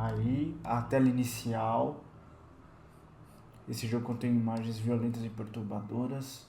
Aí, a tela inicial. Esse jogo contém imagens violentas e perturbadoras.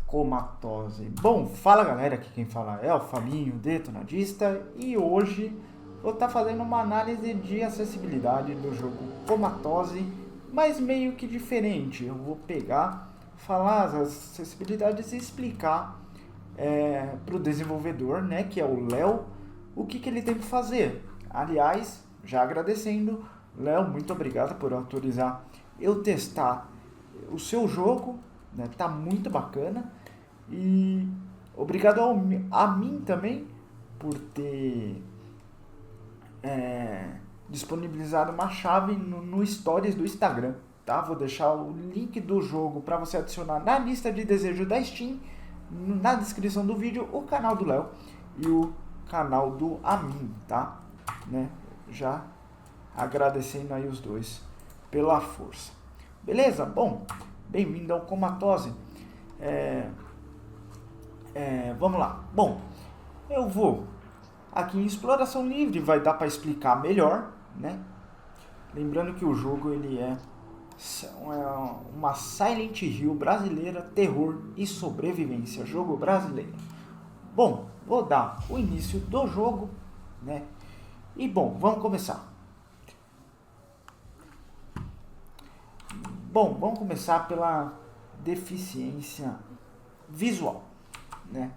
Comatose. Bom, fala galera, aqui quem fala é o Fabinho, detonadista, e hoje vou estar fazendo uma análise de acessibilidade do jogo Comatose, mas meio que diferente. Eu vou pegar, falar as acessibilidades e explicar para o desenvolvedor, né, que é o Léo, o que ele tem que fazer. Aliás, já agradecendo, Léo, muito obrigado por autorizar eu testar o seu jogo, né, tá muito bacana. E obrigado a mim também por ter disponibilizado uma chave no Stories do Instagram. Tá? Vou deixar o link do jogo para você adicionar na lista de desejo da Steam, na descrição do vídeo, o canal do Léo e o canal do Amin, tá? Né? Já agradecendo aí os dois pela força. Beleza? Bom, bem-vindo ao Comatose. Vamos lá. Bom, eu vou aqui em exploração livre, vai dar para explicar melhor, né? Lembrando que o jogo ele é uma Silent Hill brasileira, terror e sobrevivência, jogo brasileiro. Bom, vou dar o início do jogo, né? E bom, vamos começar. Bom, vamos começar pela deficiência visual, né?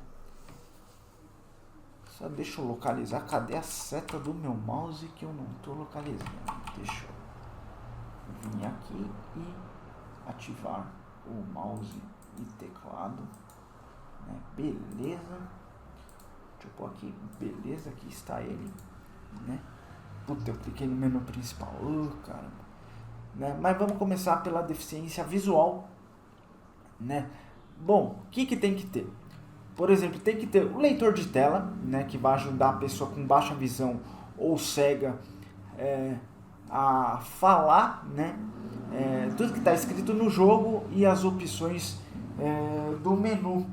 Só deixa eu localizar. Cadê a seta do meu mouse que eu não estou localizando? Deixa eu vir aqui e ativar o mouse e teclado, né? Beleza. Deixa eu pôr aqui. Beleza, aqui está ele, né? Puta, eu cliquei no menu principal. Caramba. Né? Mas vamos começar pela deficiência visual, né? Bom, o que tem que ter? Por exemplo, tem que ter o leitor de tela, né, que vai ajudar a pessoa com baixa visão ou cega a falar, né, tudo que está escrito no jogo e as opções do menu,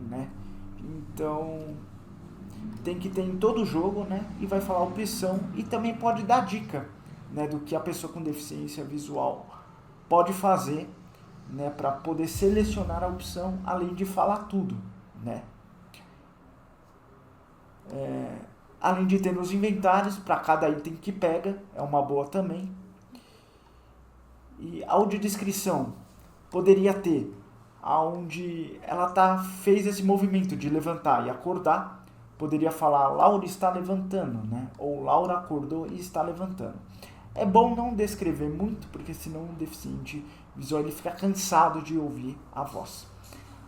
né? Então tem que ter em todo o jogo, né, e vai falar a opção e também pode dar dica, né, do que a pessoa com deficiência visual pode fazer, né, para poder selecionar a opção, além de falar tudo, né? Além de ter nos inventários para cada item que pega, é uma boa também. E audiodescrição poderia ter aonde ela fez esse movimento de levantar e acordar, poderia falar Laura está levantando, né? Ou Laura acordou e está levantando. É bom não descrever muito, porque senão o deficiente visual ele fica cansado de ouvir a voz.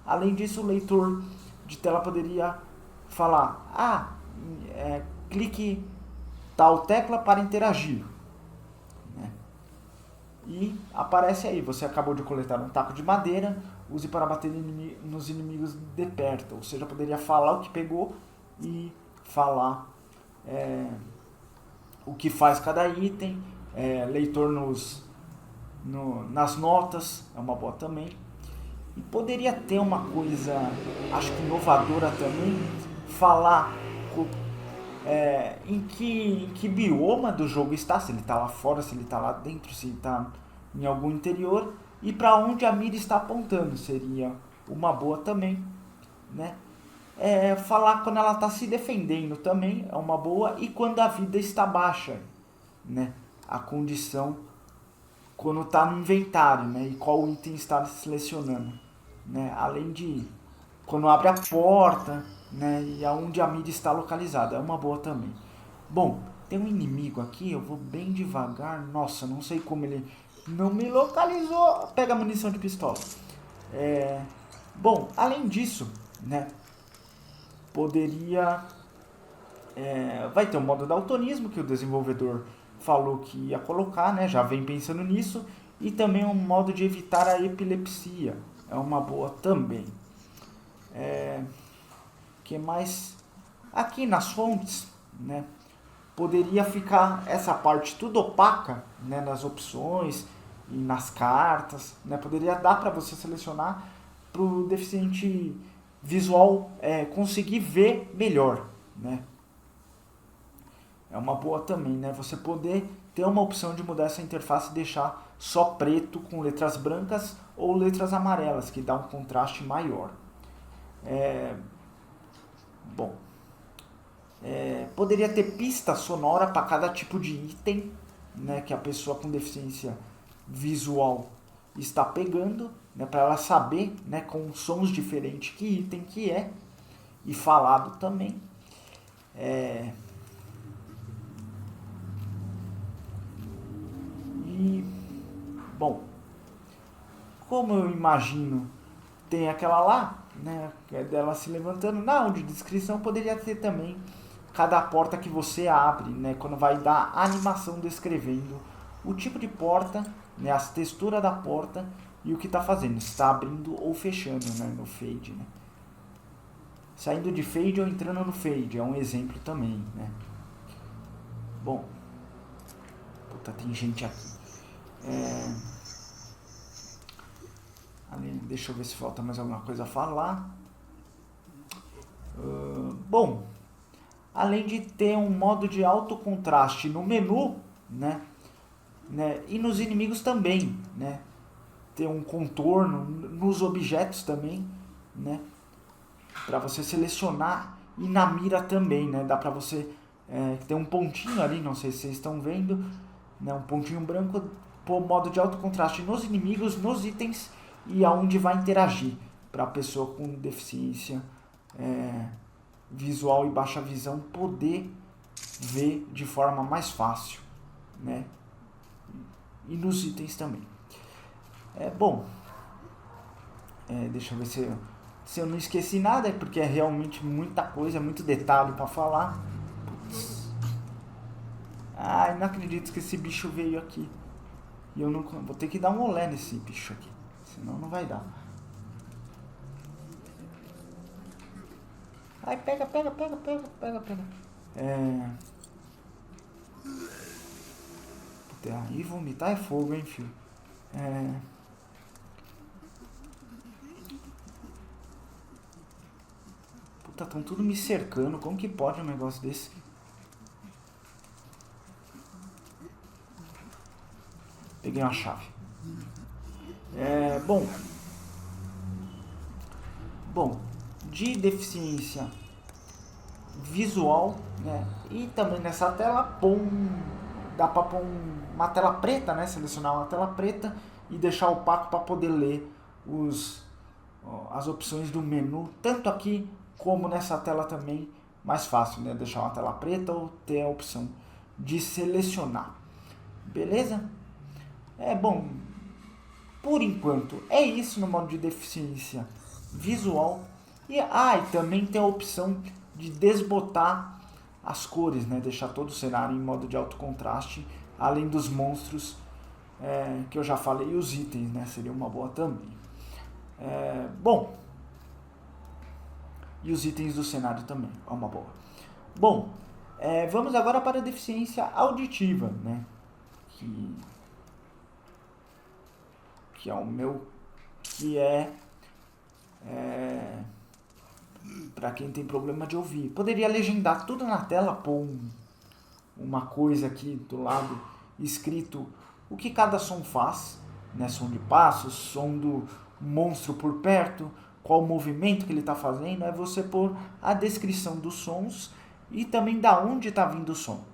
Além disso, o leitor de tela poderia falar, clique tal tecla para interagir, né? E aparece aí, você acabou de coletar um taco de madeira, use para bater nos inimigos de perto. Ou seja, poderia falar o que pegou e falar o que faz cada item, leitor nas notas, é uma boa também. E poderia ter uma coisa, acho que inovadora também, falar em que bioma do jogo está, se ele está lá fora, se ele está lá dentro, se ele está em algum interior, e para onde a mira está apontando, seria uma boa também, né? Falar quando ela está se defendendo também é uma boa, e quando a vida está baixa, né? A condição quando está no inventário, né? E qual item está selecionando, né? Além de quando abre a porta, né? E aonde a mira está localizada, é uma boa também. Bom, tem um inimigo aqui, eu vou bem devagar. Nossa, não sei como ele não me localizou. Pega a munição de pistola. Bom, além disso, né? Poderia vai ter um modo daltonismo que o desenvolvedor falou que ia colocar, né? Já vem pensando nisso. E também um modo de evitar a epilepsia, é uma boa também. Que mais? Aqui nas fontes, né? Poderia ficar essa parte tudo opaca, né? Nas opções e nas cartas, né? Poderia dar para você selecionar para o deficiente visual conseguir ver melhor, né? É uma boa também, né? Você poder ter uma opção de mudar essa interface e deixar só preto com letras brancas ou letras amarelas, que dá um contraste maior. Bom, poderia ter pista sonora para cada tipo de item, né, que a pessoa com deficiência visual está pegando, né, para ela saber, né, com sons diferentes que item que é, e falado também. E, bom, como eu imagino, tem aquela lá, né, que é dela se levantando, na audiodescrição poderia ter também cada porta que você abre, né, quando vai dar a animação descrevendo o tipo de porta, né, as texturas da porta e o que está fazendo, se está abrindo ou fechando, né, no fade, né. Saindo de fade ou entrando no fade, é um exemplo também, né. Bom, puta, tem gente aqui. Deixa eu ver se falta mais alguma coisa a falar. Bom, além de ter um modo de alto contraste no menu, né, e nos inimigos também, né, ter um contorno nos objetos também, né, para você selecionar, e na mira também, né, dá para você ter um pontinho ali, não sei se vocês estão vendo, né, um pontinho branco, pôr modo de alto contraste nos inimigos, nos itens e aonde vai interagir, para a pessoa com deficiência visual e baixa visão poder ver de forma mais fácil, né? E nos itens também. Bom, deixa eu ver se eu não esqueci nada, porque é realmente muita coisa, muito detalhe para falar. Putz. Ai, não acredito que esse bicho veio aqui. E eu não vou ter que dar um olé nesse bicho aqui, senão não vai dar. Ai, pega. Puta, aí vomitar é fogo, hein, filho. Puta, tão tudo me cercando. Como que pode um negócio desse? Peguei uma chave. Bom, de deficiência visual, né? E também nessa tela dá para pôr uma tela preta, né? Selecionar uma tela preta e deixar opaco para poder ler as opções do menu, tanto aqui como nessa tela também, mais fácil, né? Deixar uma tela preta ou ter a opção de selecionar. Beleza? Bom, por enquanto é isso no modo de deficiência visual. E também tem a opção de desbotar as cores, né? Deixar todo o cenário em modo de alto contraste, além dos monstros que eu já falei, e os itens, né? Seria uma boa também. Bom, e os itens do cenário também, é uma boa. Bom, vamos agora para a deficiência auditiva, né? Que é o meu, que para quem tem problema de ouvir. Poderia legendar tudo na tela, pôr uma coisa aqui do lado escrito o que cada som faz, né? Som de passos, som do monstro por perto, qual o movimento que ele está fazendo. É você pôr a descrição dos sons e também da onde está vindo o som.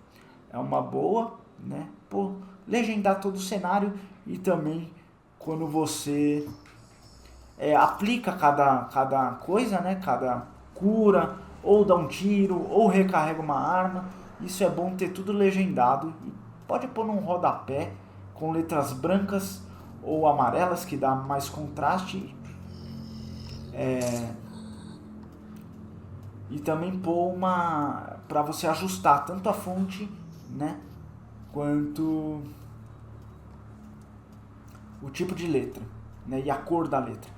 É uma boa, né? Legendar todo o cenário, e também quando você aplica cada coisa, né? Cada cura, ou dá um tiro, ou recarrega uma arma. Isso é bom ter tudo legendado. E pode pôr num rodapé com letras brancas ou amarelas, que dá mais contraste. E também pôr para você ajustar tanto a fonte, né, quanto o tipo de letra, né, e a cor da letra.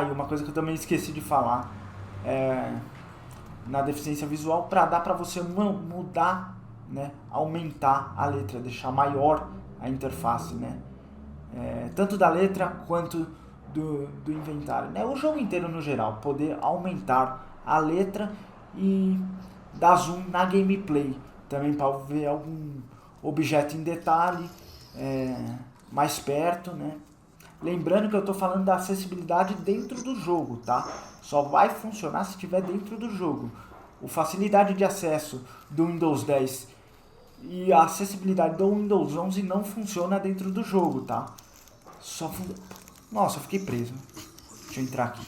E uma coisa que eu também esqueci de falar, na deficiência visual, dar para você mudar, né, aumentar a letra, deixar maior a interface, né, tanto da letra quanto do inventário, né, o jogo inteiro no geral, poder aumentar a letra e dar zoom na gameplay, também para ver algum objeto em detalhe mais perto, né? Lembrando que eu estou falando da acessibilidade dentro do jogo, tá? Só vai funcionar se estiver dentro do jogo. A facilidade de acesso do Windows 10 e a acessibilidade do Windows 11 não funciona dentro do jogo, tá? Nossa, eu fiquei preso. Deixa eu entrar aqui.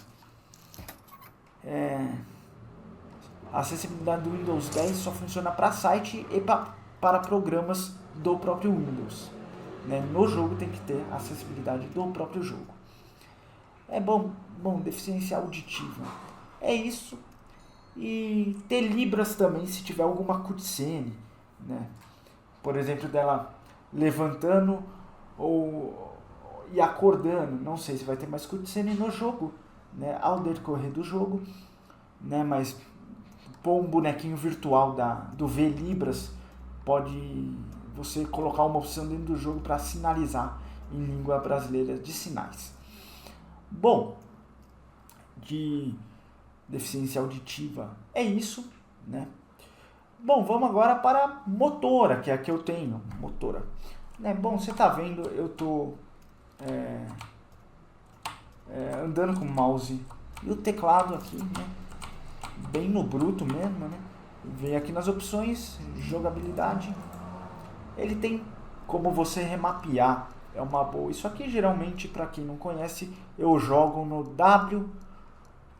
A acessibilidade do Windows 10 só funciona para site e para programas do próprio Windows. Né? No jogo tem que ter a acessibilidade do próprio jogo. Deficiência auditiva. É isso. E ter libras também se tiver alguma cutscene. Né? Por exemplo, dela levantando e acordando. Não sei se vai ter mais cutscene no jogo, né? Ao decorrer do jogo. Né? Mas pôr um bonequinho virtual do V-Libras pode você colocar uma opção dentro do jogo para sinalizar em língua brasileira de sinais. Bom, de deficiência auditiva é isso, né? Bom, vamos agora para a motora, que é a que eu tenho, motora. Né? Bom, você está vendo, eu estou andando com o mouse e o teclado aqui, né? Bem no bruto mesmo, né? Vem aqui nas opções, jogabilidade. Ele tem como você remapear, é uma boa. Isso aqui geralmente, para quem não conhece, eu jogo no WQE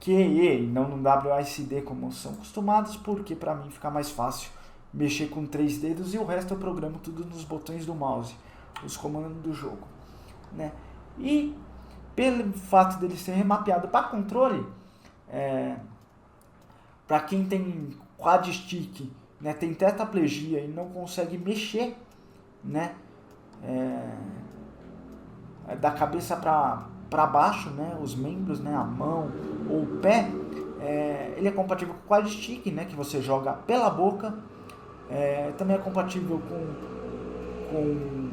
e não no WASD como são acostumados, porque para mim fica mais fácil mexer com 3 dedos e o resto eu programo tudo nos botões do mouse, os comandos do jogo, né? E pelo fato dele ser remapeado para controle, para quem tem quad stick, né, tem tetraplegia e não consegue mexer, né, da cabeça para baixo, né, os membros, né, a mão ou o pé, ele é compatível com o quad stick, né, que você joga pela boca, também é compatível com o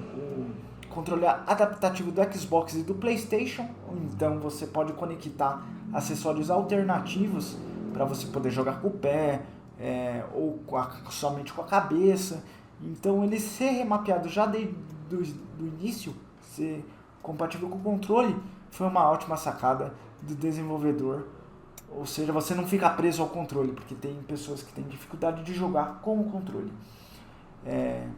controle adaptativo do Xbox e do PlayStation, então você pode conectar acessórios alternativos para você poder jogar com o pé ou somente com a cabeça. Então ele ser remapeado já desde do início, ser compatível com o controle, foi uma ótima sacada do desenvolvedor. Ou seja, você não fica preso ao controle, porque tem pessoas que têm dificuldade de jogar com o controle. Né?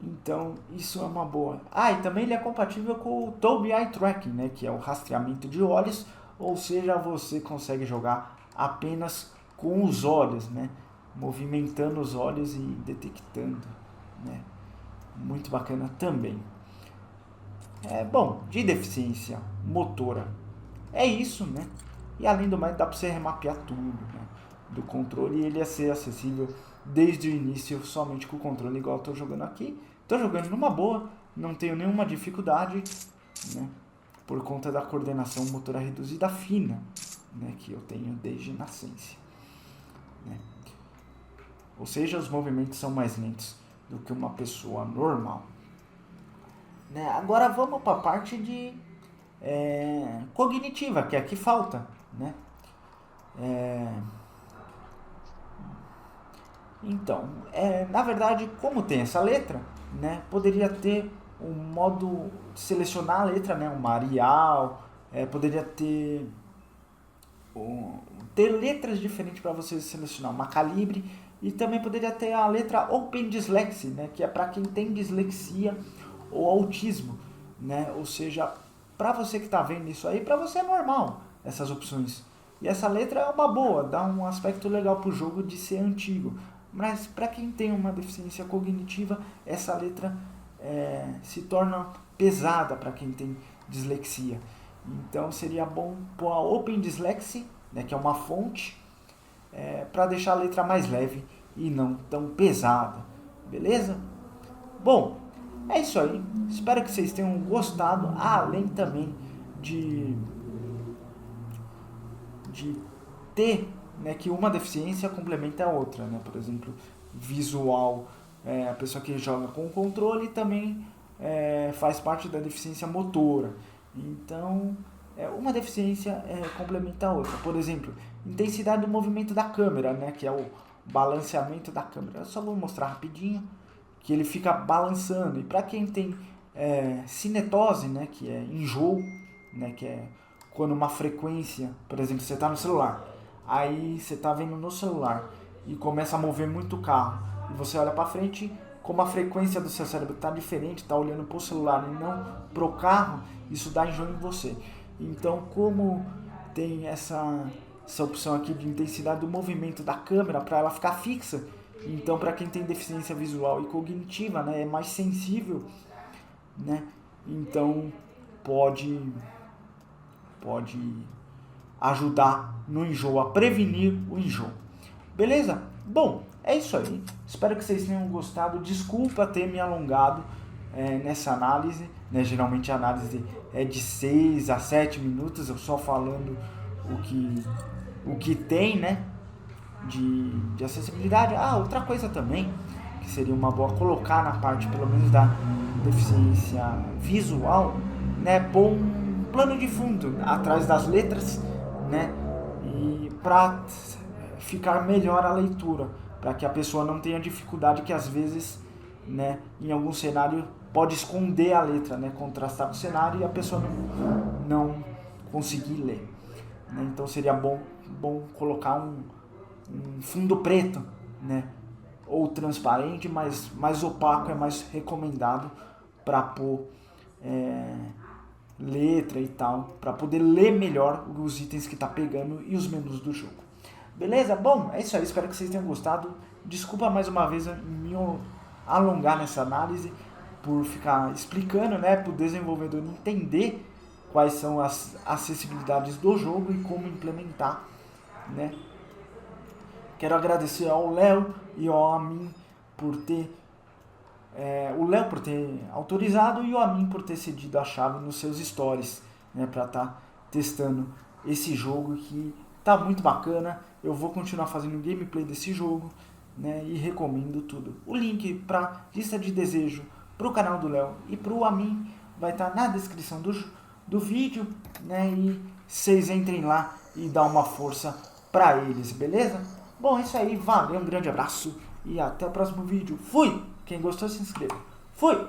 Então, isso é uma boa. E também ele é compatível com o Dolby Eye Tracking, né, que é o rastreamento de olhos, ou seja, você consegue jogar apenas com os olhos, né, movimentando os olhos e detectando, né. Muito bacana também. De deficiência motora é isso, né? E além do mais, dá para você remapear tudo, né, do controle, e ele ia ser acessível desde o início somente com o controle, igual eu estou jogando aqui. Estou jogando numa boa, não tenho nenhuma dificuldade, né, por conta da coordenação motora reduzida fina, né, que eu tenho desde nascença, né. Ou seja, os movimentos são mais lentos do que uma pessoa normal, né. Agora vamos para a parte de cognitiva, que é a que falta, né. Então, na verdade, como tem essa letra, né, poderia ter um modo de selecionar a letra, né, uma Arial, poderia ter letras diferentes para você selecionar, uma Calibre, e também poderia ter a letra Open Dyslexia, né, que é para quem tem dislexia ou autismo, né, ou seja, para você que está vendo isso aí, para você é normal essas opções. E essa letra é uma boa, dá um aspecto legal para o jogo de ser antigo. Mas para quem tem uma deficiência cognitiva, essa letra se torna pesada para quem tem dislexia. Então seria bom pôr a Open Dyslexia, né, que é uma fonte, para deixar a letra mais leve e não tão pesada. Beleza? Bom, é isso aí. Espero que vocês tenham gostado, além também de ter, né, que uma deficiência complementa a outra, né? Por exemplo, visual, a pessoa que joga com o controle também faz parte da deficiência motora. Então, uma deficiência complementa a outra. Por exemplo, intensidade do movimento da câmera, né, que é o balanceamento da câmera. Eu só vou mostrar rapidinho que ele fica balançando. E para quem tem cinetose, né, que é enjoo, né, que é quando uma frequência, por exemplo, você está no celular, aí você está vendo no celular e começa a mover muito o carro, e você olha para frente, como a frequência do seu cérebro está diferente, está olhando para o celular e não para o carro, isso dá enjoo em você. Então, como tem essa opção aqui de intensidade do movimento da câmera para ela ficar fixa, então para quem tem deficiência visual e cognitiva, né, é mais sensível, né, então pode ajudar no enjoo, a prevenir o enjoo. Beleza? Bom, é isso aí. Espero que vocês tenham gostado. Desculpa ter me alongado nessa análise, né? Geralmente a análise é de 6 a 7 minutos, eu só falando o que tem, né, de acessibilidade. Outra coisa também, que seria uma boa colocar na parte, pelo menos, da deficiência visual, né, pôr um plano de fundo atrás das letras, né, e para ficar melhor a leitura, para que a pessoa não tenha dificuldade, que às vezes, né, em algum cenário pode esconder a letra, né, contrastar com o cenário e a pessoa não conseguir ler, né? Então seria bom colocar um fundo preto, né, ou transparente, mas mais opaco é mais recomendado para pôr letra e tal, para poder ler melhor os itens que tá pegando e os menus do jogo. Beleza? Bom, é isso aí, espero que vocês tenham gostado. Desculpa mais uma vez me alongar nessa análise, por ficar explicando, né, para o desenvolvedor entender quais são as acessibilidades do jogo e como implementar, né. Quero agradecer ao Léo e ao Amin por ter o Léo por ter autorizado e o Amin por ter cedido a chave nos seus stories, né, para estar testando esse jogo que tá muito bacana. Eu vou continuar fazendo gameplay desse jogo, né, e recomendo tudo. O link para lista de desejo, para o canal do Léo e para o Amin vai estar na descrição do vídeo, né, e vocês entrem lá e dá uma força para eles, beleza? Bom, é isso aí, valeu, um grande abraço e até o próximo vídeo. Fui! Quem gostou, se inscreva. Fui!